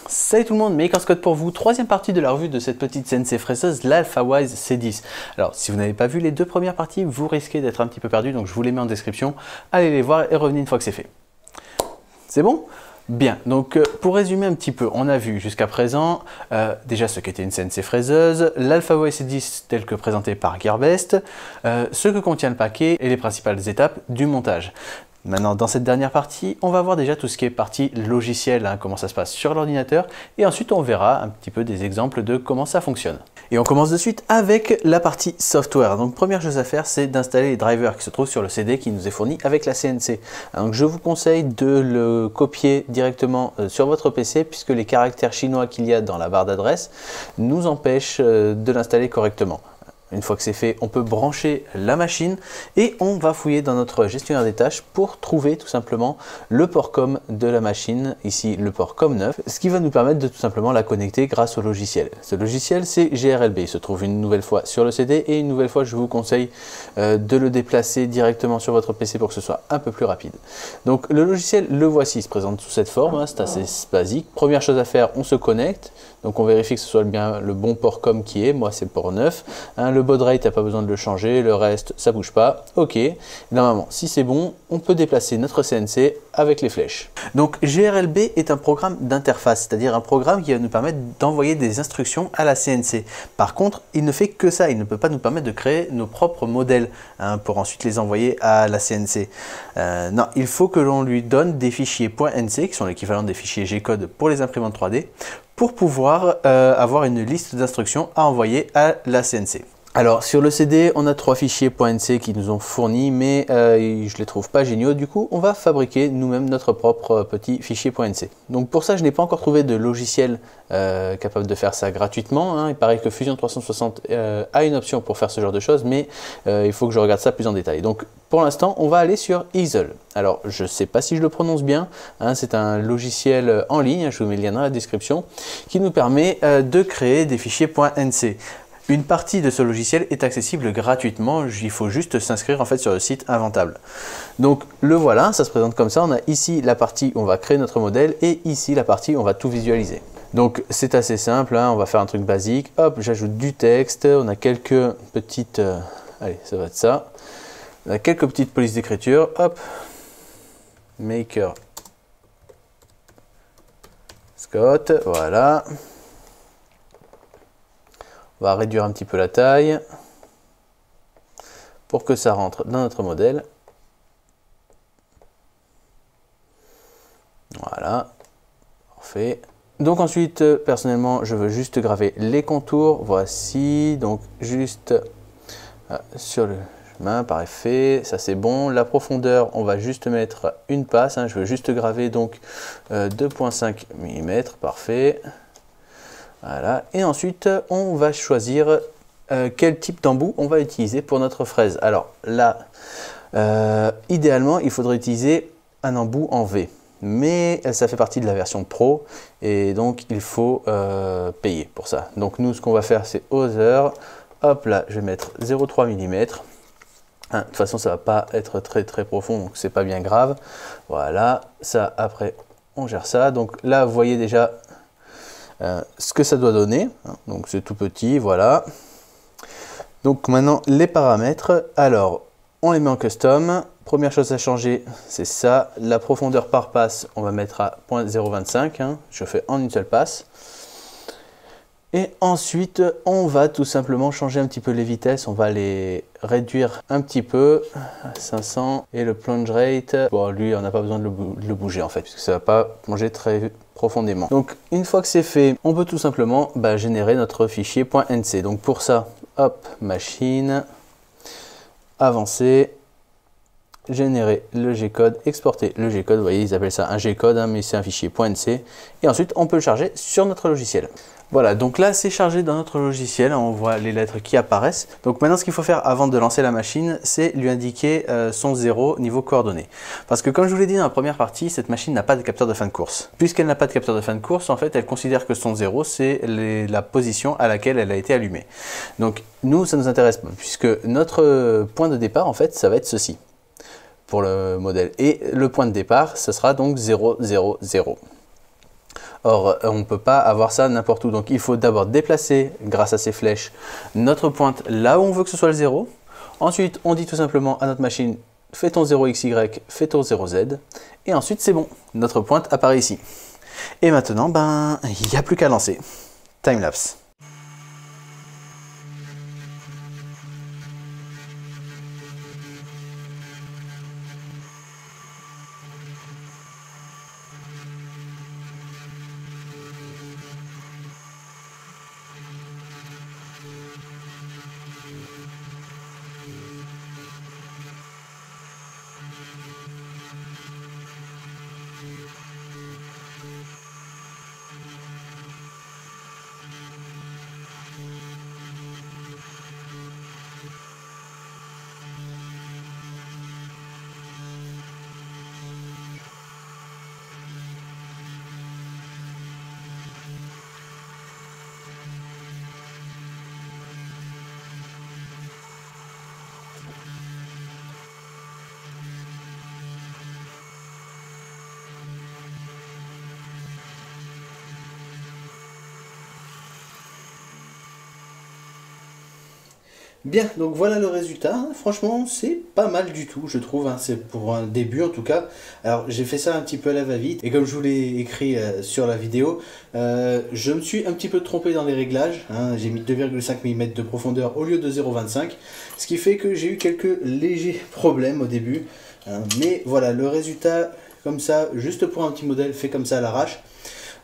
Salut tout le monde, MakersCode pour vous, troisième partie de la revue de cette petite CNC fraiseuse, l'AlphaWise C10. Alors si vous n'avez pas vu les deux premières parties, vous risquez d'être un petit peu perdu, donc je vous les mets en description, allez les voir et revenez une fois que c'est fait. C'est bon? Bien, donc pour résumer un petit peu, on a vu jusqu'à présent déjà ce qu'était une CNC fraiseuse, l'AlphaWise C10 tel que présenté par Gearbest, ce que contient le paquet et les principales étapes du montage. Maintenant, dans cette dernière partie, on va voir déjà tout ce qui est partie logicielle, hein, comment ça se passe sur l'ordinateur, et ensuite on verra un petit peu des exemples de comment ça fonctionne. Et on commence de suite avec la partie software. Donc première chose à faire, c'est d'installer les drivers qui se trouvent sur le CD qui nous est fourni avec la CNC. Donc je vous conseille de le copier directement sur votre PC, puisque les caractères chinois qu'il y a dans la barre d'adresse nous empêchent de l'installer correctement. Une fois que c'est fait, on peut brancher la machine et on va fouiller dans notre gestionnaire des tâches pour trouver tout simplement le port COM de la machine, ici le port COM9, ce qui va nous permettre de tout simplement la connecter grâce au logiciel. Ce logiciel, c'est GRLB, il se trouve une nouvelle fois sur le CD et une nouvelle fois je vous conseille de le déplacer directement sur votre PC pour que ce soit un peu plus rapide. Donc le logiciel, le voici, il se présente sous cette forme, hein, c'est assez basique. Première chose à faire, on se connecte. Donc on vérifie que ce soit bien le bon port COM qui est, moi c'est le port 9. Hein, le baud rate, il n'y a pas besoin de le changer, le reste ça bouge pas. Ok, normalement si c'est bon, on peut déplacer notre CNC avec les flèches. Donc GRLB est un programme d'interface, c'est-à-dire un programme qui va nous permettre d'envoyer des instructions à la CNC. Par contre, il ne fait que ça, il ne peut pas nous permettre de créer nos propres modèles hein, pour ensuite les envoyer à la CNC. Non, il faut que l'on lui donne des fichiers .nc qui sont l'équivalent des fichiers G-code pour les imprimantes 3D pour pouvoir avoir une liste d'instructions à envoyer à la CNC. Alors sur le CD, on a 3 fichiers .nc qui nous ont fournis, mais je ne les trouve pas géniaux. Du coup, on va fabriquer nous-mêmes notre propre petit fichier .nc. Donc pour ça, je n'ai pas encore trouvé de logiciel capable de faire ça gratuitement. Hein. Il paraît que Fusion 360 a une option pour faire ce genre de choses, mais il faut que je regarde ça plus en détail. Donc pour l'instant, on va aller sur Easel. Alors je ne sais pas si je le prononce bien. Hein, c'est un logiciel en ligne, je vous mets le lien dans la description, qui nous permet de créer des fichiers .nc. Une partie de ce logiciel est accessible gratuitement, il faut juste s'inscrire en fait sur le site Inventable. Donc le voilà, ça se présente comme ça, on a ici la partie où on va créer notre modèle et ici la partie où on va tout visualiser. Donc c'est assez simple, hein, on va faire un truc basique, hop, j'ajoute du texte, on a quelques petites, allez ça va être ça, on a quelques petites polices d'écriture, hop, Maker Scott, voilà. On va réduire un petit peu la taille pour que ça rentre dans notre modèle. Voilà, parfait. Donc ensuite, personnellement, je veux juste graver les contours. Voici, donc juste sur le chemin, parfait, ça c'est bon. La profondeur, on va juste mettre une passe. Hein, je veux juste graver donc 2,5 mm, parfait. Voilà. Et ensuite, on va choisir quel type d'embout on va utiliser pour notre fraise. Alors là, idéalement, il faudrait utiliser un embout en V. Mais ça fait partie de la version Pro et donc il faut payer pour ça. Donc nous, ce qu'on va faire, c'est Other. Hop là, je vais mettre 0,3 mm. Hein, de toute façon, ça ne va pas être très profond, donc c'est pas bien grave. Voilà, ça après, on gère ça. Donc là, vous voyez déjà ce que ça doit donner, donc c'est tout petit, voilà. Donc maintenant les paramètres, alors on les met en custom. Première chose à changer, c'est ça, la profondeur par passe, on va mettre à 0,25, hein, je fais en une seule passe. Et ensuite, on va tout simplement changer un petit peu les vitesses, on va les réduire un petit peu à 500 et le plunge rate, bon lui on n'a pas besoin de le bouger en fait, puisque ça ne va pas plonger très profondément. Donc une fois que c'est fait, on peut tout simplement générer notre fichier .nc. Donc pour ça, hop, machine, avancer, générer le G-code, exporter le G-code, vous voyez ils appellent ça un G-code, hein, mais c'est un fichier .nc, et ensuite on peut le charger sur notre logiciel. Voilà, donc là c'est chargé dans notre logiciel, on voit les lettres qui apparaissent. Donc maintenant ce qu'il faut faire avant de lancer la machine, c'est lui indiquer son 0 niveau coordonnées. Parce que comme je vous l'ai dit dans la première partie, cette machine n'a pas de capteur de fin de course. Puisqu'elle n'a pas de capteur de fin de course, en fait elle considère que son 0 c'est la position à laquelle elle a été allumée. Donc nous ça nous intéresse pas, puisque notre point de départ en fait ça va être ceci pour le modèle. Et le point de départ, ce sera donc 0, 0, 0. Or, on ne peut pas avoir ça n'importe où. Donc, il faut d'abord déplacer, grâce à ces flèches, notre pointe là où on veut que ce soit le 0. Ensuite, on dit tout simplement à notre machine, fais ton 0xy, fais ton 0z. Et ensuite, c'est bon. Notre pointe apparaît ici. Et maintenant, ben, il n'y a plus qu'à lancer. Timelapse. Bien, donc voilà le résultat. Franchement, c'est pas mal du tout, je trouve. C'est pour un début en tout cas. Alors, j'ai fait ça un petit peu à la va-vite. Et comme je vous l'ai écrit sur la vidéo, je me suis un petit peu trompé dans les réglages. J'ai mis 2,5 mm de profondeur au lieu de 0,25. Ce qui fait que j'ai eu quelques légers problèmes au début. Mais voilà, le résultat, comme ça, juste pour un petit modèle fait comme ça à l'arrache.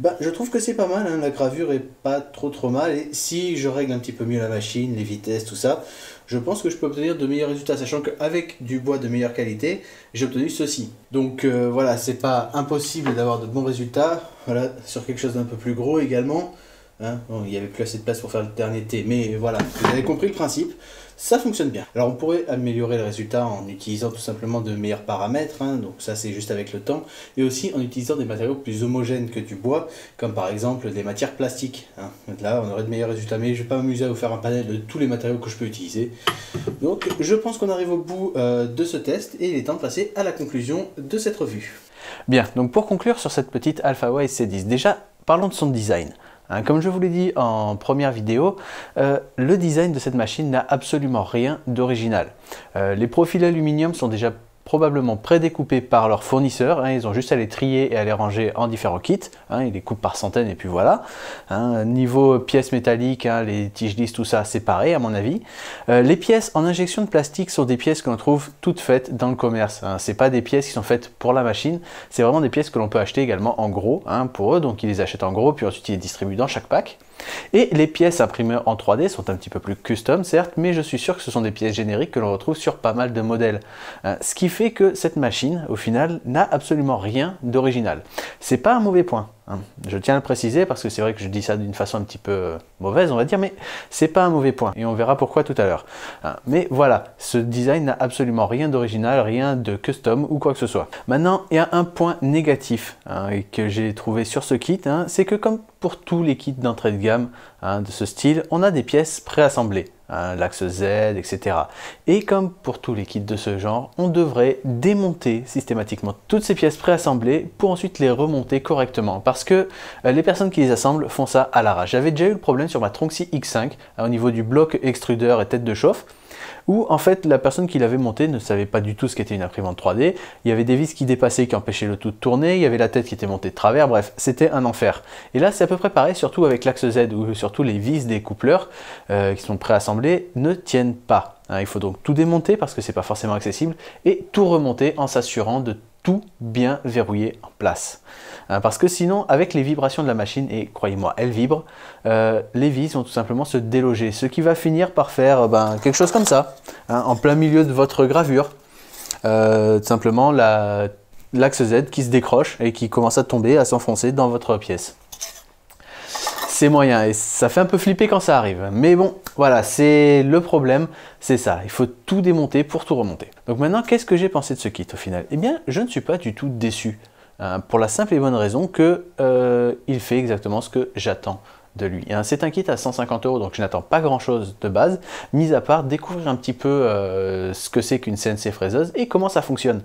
Bah, je trouve que c'est pas mal, la gravure est pas trop mal, et si je règle un petit peu mieux la machine, les vitesses, tout ça, je pense que je peux obtenir de meilleurs résultats, sachant qu'avec du bois de meilleure qualité, j'ai obtenu ceci. Donc voilà, c'est pas impossible d'avoir de bons résultats, voilà, sur quelque chose d'un peu plus gros également. Bon, il n'y avait plus assez de place pour faire le dernier T, mais voilà, vous avez compris le principe, ça fonctionne bien. Alors on pourrait améliorer le résultat en utilisant tout simplement de meilleurs paramètres, donc ça c'est juste avec le temps, et aussi en utilisant des matériaux plus homogènes que du bois, comme par exemple des matières plastiques. Là on aurait de meilleurs résultats, mais je ne vais pas m'amuser à vous faire un panel de tous les matériaux que je peux utiliser. Donc je pense qu'on arrive au bout de ce test, et il est temps de passer à la conclusion de cette revue. Bien, donc pour conclure sur cette petite AlphaWise C10, déjà parlons de son design. Comme je vous l'ai dit en première vidéo, le design de cette machine n'a absolument rien d'original. Les profils aluminium sont déjà probablement prédécoupés par leurs fournisseurs, ils ont juste à les trier et à les ranger en différents kits, ils les coupent par centaines et puis voilà. Niveau pièces métalliques, les tiges lisses, tout ça, c'est pareil à mon avis. Les pièces en injection de plastique sont des pièces que l'on trouve toutes faites dans le commerce. C'est pas des pièces qui sont faites pour la machine, c'est vraiment des pièces que l'on peut acheter également en gros pour eux, donc ils les achètent en gros, puis ensuite ils les distribuent dans chaque pack. Et les pièces imprimées en 3D sont un petit peu plus custom certes, mais je suis sûr que ce sont des pièces génériques que l'on retrouve sur pas mal de modèles. Ce qui fait que cette machine, au final, n'a absolument rien d'original. C'est pas un mauvais point. Je tiens à le préciser parce que c'est vrai que je dis ça d'une façon un petit peu mauvaise, on va dire, mais c'est pas un mauvais point et on verra pourquoi tout à l'heure. Mais voilà, ce design n'a absolument rien d'original, rien de custom ou quoi que ce soit. Maintenant, il y a un point négatif que j'ai trouvé sur ce kit, c'est que comme pour tous les kits d'entrée de gamme de ce style, on a des pièces préassemblées. L'axe Z, etc. Et comme pour tous les kits de ce genre, on devrait démonter systématiquement toutes ces pièces préassemblées pour ensuite les remonter correctement parce que les personnes qui les assemblent font ça à l'arrache. J'avais déjà eu le problème sur ma Tronxy X5 au niveau du bloc extrudeur et tête de chauffe où en fait la personne qui l'avait monté ne savait pas du tout ce qu'était une imprimante 3D, il y avait des vis qui dépassaient qui empêchaient le tout de tourner, il y avait la tête qui était montée de travers, bref, c'était un enfer. Et là c'est à peu près pareil, surtout avec l'axe Z, où surtout les vis des coupleurs qui sont préassemblés ne tiennent pas. Il faut donc tout démonter parce que c'est pas forcément accessible, et tout remonter en s'assurant de tout bien verrouiller en place. Parce que sinon, avec les vibrations de la machine, et croyez-moi, elles vibrent, les vis vont tout simplement se déloger, ce qui va finir par faire quelque chose comme ça, en plein milieu de votre gravure. Tout simplement l'axe Z qui se décroche et qui commence à tomber, à s'enfoncer dans votre pièce. C'est moyen et ça fait un peu flipper quand ça arrive. Mais bon, voilà, c'est le problème, c'est ça. Il faut tout démonter pour tout remonter. Donc maintenant, qu'est-ce que j'ai pensé de ce kit au final? Eh bien, je ne suis pas du tout déçu. Pour la simple et bonne raison que il fait exactement ce que j'attends de lui. C'est un kit à 150 €, donc je n'attends pas grand chose de base, mis à part découvrir un petit peu ce que c'est qu'une CNC fraiseuse et comment ça fonctionne.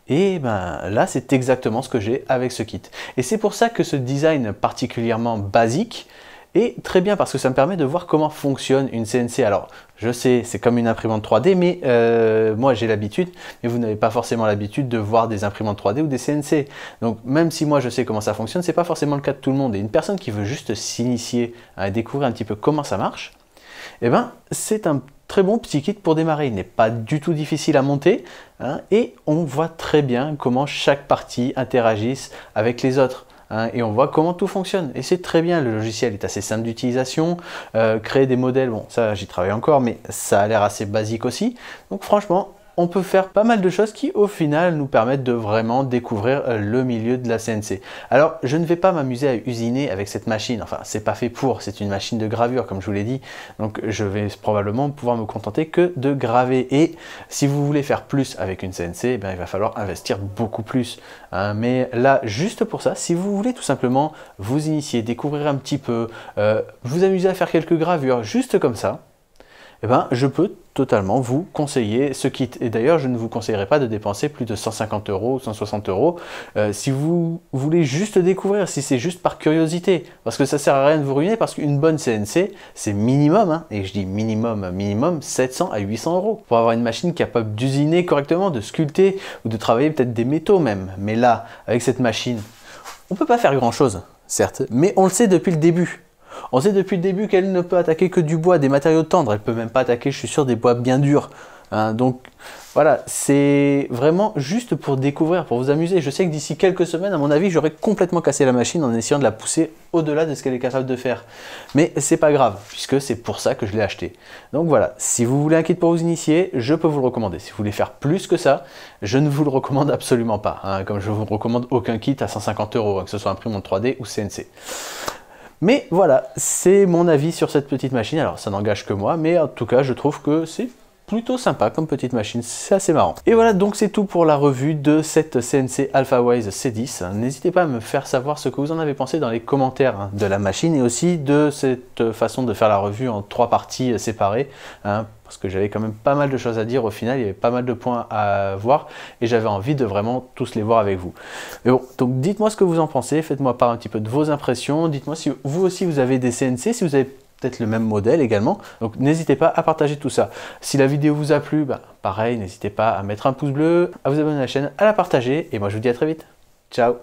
Et ben là, c'est exactement ce que j'ai avec ce kit. Et c'est pour ça que ce design particulièrement basique est très bien, parce que ça me permet de voir comment fonctionne une CNC. Alors, je sais, c'est comme une imprimante 3D, mais moi j'ai l'habitude, mais vous n'avez pas forcément l'habitude de voir des imprimantes 3D ou des CNC. Donc même si moi je sais comment ça fonctionne, c'est pas forcément le cas de tout le monde. Et une personne qui veut juste s'initier à découvrir un petit peu comment ça marche, eh ben, c'est un très bon petit kit pour démarrer. Il n'est pas du tout difficile à monter, et on voit très bien comment chaque partie interagisse avec les autres. Et on voit comment tout fonctionne, et c'est très bien. Le logiciel est assez simple d'utilisation, créer des modèles, bon ça j'y travaille encore, mais ça a l'air assez basique aussi, donc franchement on peut faire pas mal de choses qui au final nous permettent de vraiment découvrir le milieu de la CNC. Alors je ne vais pas m'amuser à usiner avec cette machine, enfin c'est pas fait pour, c'est une machine de gravure comme je vous l'ai dit, donc je vais probablement pouvoir me contenter que de graver. Et si vous voulez faire plus avec une CNC, eh bien, il va falloir investir beaucoup plus. Mais là, juste pour ça, si vous voulez tout simplement vous initier, découvrir un petit peu, vous amuser à faire quelques gravures, juste comme ça, eh ben, je peux totalement vous conseiller ce kit. Et d'ailleurs, je ne vous conseillerais pas de dépenser plus de 150 € ou 160 € si vous voulez juste découvrir, si c'est juste par curiosité. Parce que ça ne sert à rien de vous ruiner, parce qu'une bonne CNC, c'est minimum, et je dis minimum 700 à 800 € pour avoir une machine capable d'usiner correctement, de sculpter ou de travailler peut-être des métaux même. Mais là, avec cette machine, on ne peut pas faire grand-chose, certes, mais on le sait depuis le début. On sait depuis le début qu'elle ne peut attaquer que du bois, des matériaux tendres. Elle ne peut même pas attaquer, je suis sûr, des bois bien durs. Donc voilà, c'est vraiment juste pour découvrir, pour vous amuser. Je sais que d'ici quelques semaines, à mon avis, j'aurais complètement cassé la machine en essayant de la pousser au-delà de ce qu'elle est capable de faire. Mais c'est pas grave, puisque c'est pour ça que je l'ai acheté. Donc voilà, si vous voulez un kit pour vous initier, je peux vous le recommander. Si vous voulez faire plus que ça, je ne vous le recommande absolument pas. Comme je ne vous recommande aucun kit à 150 €, que ce soit imprimante 3D ou CNC. Mais voilà, c'est mon avis sur cette petite machine. Alors ça n'engage que moi, mais en tout cas je trouve que c'est plutôt sympa comme petite machine, c'est assez marrant. Et voilà, donc c'est tout pour la revue de cette CNC AlphaWise C10. N'hésitez pas à me faire savoir ce que vous en avez pensé dans les commentaires de la machine, et aussi de cette façon de faire la revue en 3 parties séparées, parce que j'avais quand même pas mal de choses à dire au final, il y avait pas mal de points à voir, et j'avais envie de vraiment tous les voir avec vous. Mais bon, donc dites-moi ce que vous en pensez, faites-moi part un petit peu de vos impressions, dites-moi si vous aussi vous avez des CNC, si vous avez peut-être le même modèle également, donc n'hésitez pas à partager tout ça. Si la vidéo vous a plu, pareil, n'hésitez pas à mettre un pouce bleu, à vous abonner à la chaîne, à la partager, et moi je vous dis à très vite. Ciao!